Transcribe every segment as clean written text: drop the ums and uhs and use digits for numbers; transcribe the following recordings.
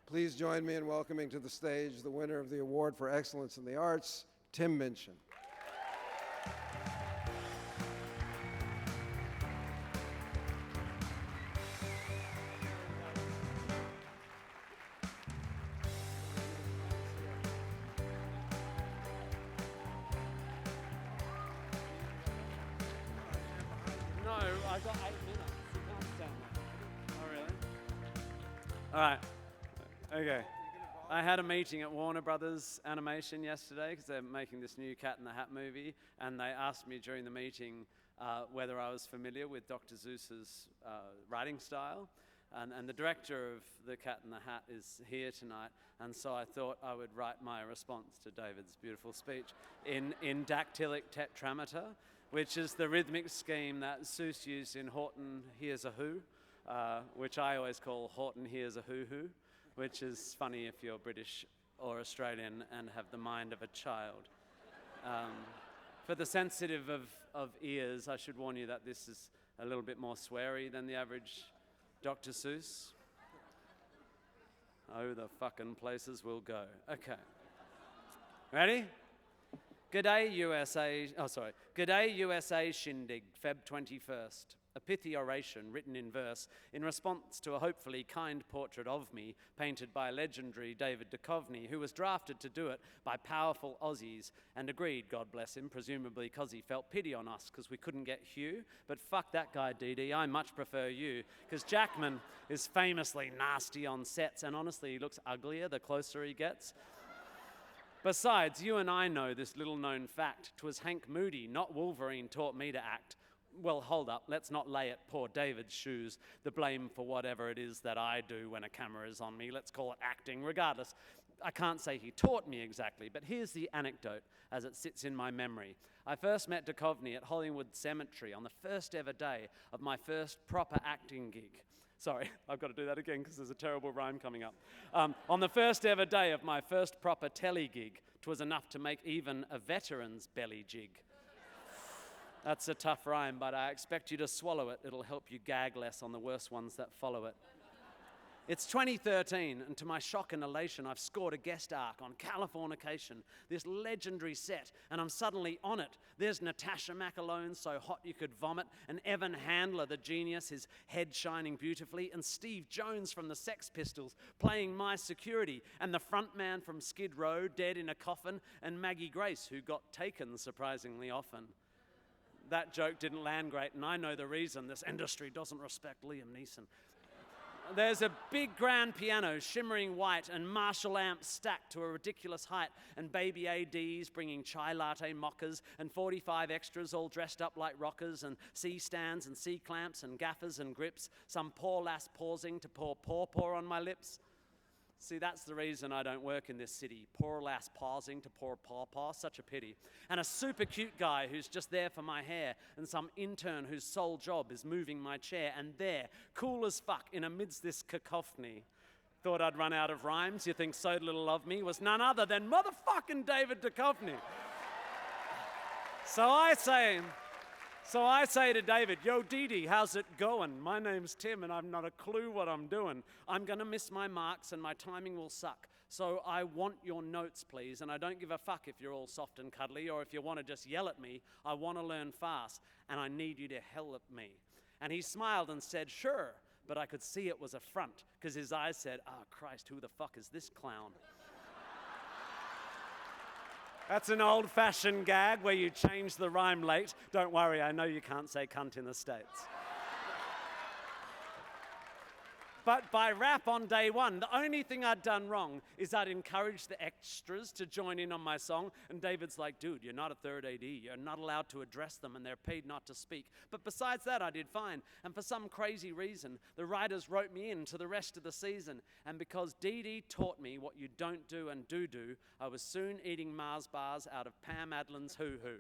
Please join me in welcoming to the stage the winner of the Award for Excellence in the Arts, Tim Minchin. No, I got 8 minutes. You can't stand that. Oh, really? All right. Okay. I had a meeting at Warner Brothers Animation yesterday because they're making this new Cat in the Hat movie, and they asked me during the meeting whether I was familiar with Dr. Seuss's writing style. And the director of the Cat in the Hat is here tonight, and so I thought I would write my response to David's beautiful speech in dactylic tetrameter, which is the rhythmic scheme that Seuss used in Horton Hears a Who, which I always call Horton Hears a Hoo-Hoo, which is funny if you're British or Australian and have the mind of a child. For the sensitive of ears, I should warn you that this is a little bit more sweary than the average Dr. Seuss. Oh, the fucking places we'll go. Okay. Ready? G'day, USA. Oh, sorry. G'day, USA Shindig, Feb 21st. A pithy oration written in verse in response to a hopefully kind portrait of me painted by legendary David Duchovny, who was drafted to do it by powerful Aussies and agreed, God bless him, presumably because he felt pity on us because we couldn't get Hugh. But fuck that guy, DD. I much prefer you because Jackman is famously nasty on sets, and honestly, he looks uglier the closer he gets. Besides, you and I know this little-known fact. 'Twas Hank Moody, not Wolverine, taught me to act. Well, hold up, let's not lay at poor David's shoes the blame for whatever it is that I do when a camera is on me. Let's call it acting. Regardless, I can't say he taught me exactly, but here's the anecdote as it sits in my memory. I first met Duchovny at Hollywood Cemetery on the first ever day of my first proper acting gig. Sorry, I've got to do that again because there's a terrible rhyme coming up. On the first ever day of my first proper telly gig, 'twas enough to make even a veteran's belly jig. That's a tough rhyme, but I expect you to swallow it. It'll help you gag less on the worst ones that follow it. It's 2013, and to my shock and elation, I've scored a guest arc on Californication, this legendary set, and I'm suddenly on it. There's Natasha McAlone, so hot you could vomit, and Evan Handler, the genius, his head shining beautifully, and Steve Jones from the Sex Pistols playing my security, and the front man from Skid Row dead in a coffin, and Maggie Grace, who got taken surprisingly often. That joke didn't land great, and I know the reason. This industry doesn't respect Liam Neeson. There's a big grand piano, shimmering white, and Marshall amps stacked to a ridiculous height, and baby ADs bringing chai latte mockers, and 45 extras all dressed up like rockers, and C-stands and C-clamps and gaffers and grips, some poor lass pausing to pour paw on my lips. See, that's the reason I don't work in this city. Poor lass pausing to pour paw, such a pity. And a super cute guy who's just there for my hair, and some intern whose sole job is moving my chair, and there, cool as fuck, in amidst this cacophony. Thought I'd run out of rhymes, you think so little of me, was none other than motherfucking David Duchovny. So I say to David, yo, Dee, how's it going? My name's Tim, and I've not a clue what I'm doing. I'm going to miss my marks, and my timing will suck. So I want your notes, please, and I don't give a fuck if you're all soft and cuddly, or if you want to just yell at me. I want to learn fast, and I need you to help me. And he smiled and said, sure, but I could see it was a front, because his eyes said, Christ, who the fuck is this clown? That's an old-fashioned gag where you change the rhyme late. Don't worry, I know you can't say cunt in the States. But by rap on day one, the only thing I'd done wrong is I'd encouraged the extras to join in on my song, and David's like, dude, you're not a third AD, you're not allowed to address them, and they're paid not to speak. But besides that, I did fine, and for some crazy reason, the writers wrote me in to the rest of the season, and because Dee Dee taught me what you don't do and do, I was soon eating Mars bars out of Pam Adlin's hoo-hoo.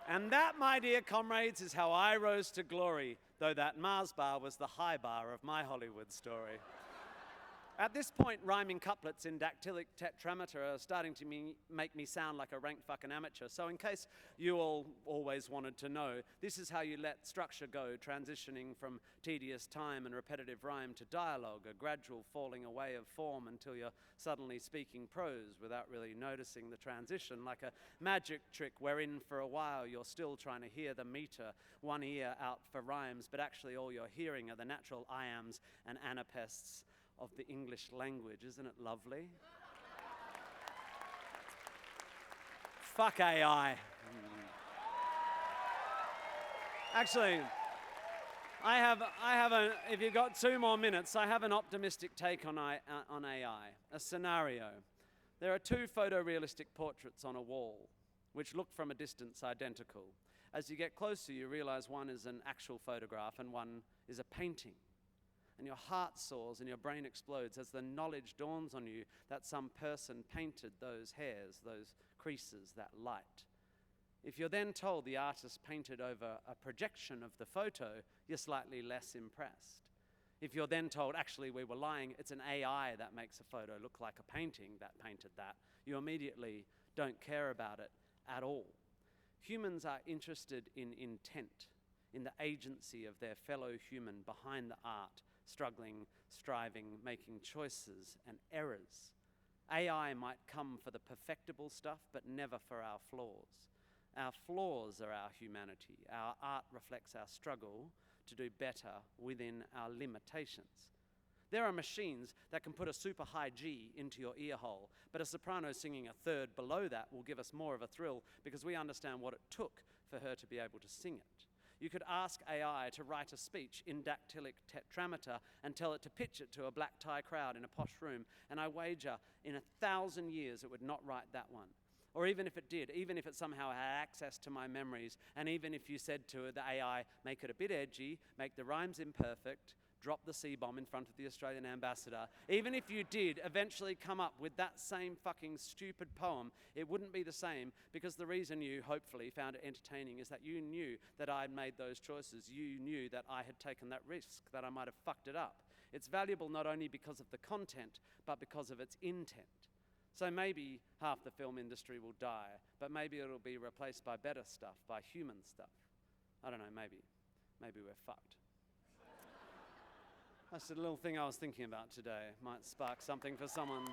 And that, my dear comrades, is how I rose to glory, though that Mars bar was the high bar of my Hollywood story. At this point, rhyming couplets in dactylic tetrameter are starting to make me sound like a rank fucking amateur. So in case you all always wanted to know, this is how you let structure go, transitioning from tedious time and repetitive rhyme to dialogue, a gradual falling away of form until you're suddenly speaking prose without really noticing the transition, like a magic trick wherein for a while you're still trying to hear the meter, one ear out for rhymes, but actually all you're hearing are the natural iams and anapests of the English language. Isn't it lovely? Fuck AI. Actually, if you've got 2 more minutes, I have an optimistic take on AI, a scenario. There are 2 photorealistic portraits on a wall, which look from a distance identical. As you get closer, you realize one is an actual photograph and one is a painting. And your heart soars and your brain explodes as the knowledge dawns on you that some person painted those hairs, those creases, that light. If you're then told the artist painted over a projection of the photo, you're slightly less impressed. If you're then told, actually, we were lying, it's an AI that makes a photo look like a painting that painted that, you immediately don't care about it at all. Humans are interested in intent, in the agency of their fellow human behind the art, struggling, striving, making choices and errors. AI might come for the perfectible stuff, but never for our flaws. Our flaws are our humanity. Our art reflects our struggle to do better within our limitations. There are machines that can put a super high G into your ear hole, but a soprano singing a third below that will give us more of a thrill because we understand what it took for her to be able to sing it. You could ask AI to write a speech in dactylic tetrameter and tell it to pitch it to a black tie crowd in a posh room, and I wager in 1,000 years it would not write that one. Or even if it did, even if it somehow had access to my memories, and even if you said to the AI, make it a bit edgy, make the rhymes imperfect, drop the C-bomb in front of the Australian ambassador, even if you did eventually come up with that same fucking stupid poem, it wouldn't be the same, because the reason you hopefully found it entertaining is that you knew that I'd made those choices. You knew that I had taken that risk, that I might have fucked it up. It's valuable not only because of the content, but because of its intent. So maybe half the film industry will die, but maybe it'll be replaced by better stuff, by human stuff. I don't know, maybe. Maybe we're fucked. That's a little thing I was thinking about today. Might spark something for someone.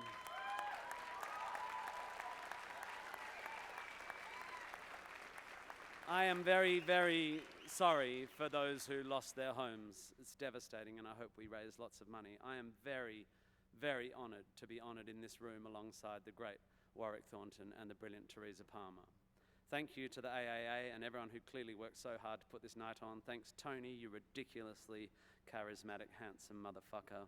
I am very, very sorry for those who lost their homes. It's devastating, and I hope we raise lots of money. I am very, very honoured to be honoured in this room alongside the great Warwick Thornton and the brilliant Teresa Palmer. Thank you to the AAA and everyone who clearly worked so hard to put this night on. Thanks, Tony, you ridiculously charismatic, handsome motherfucker.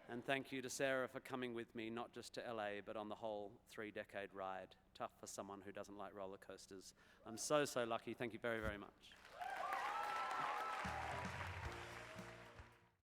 And thank you to Sarah for coming with me, not just to LA, but on the whole 3-decade ride. Tough for someone who doesn't like roller coasters. I'm so, so lucky. Thank you very, very much.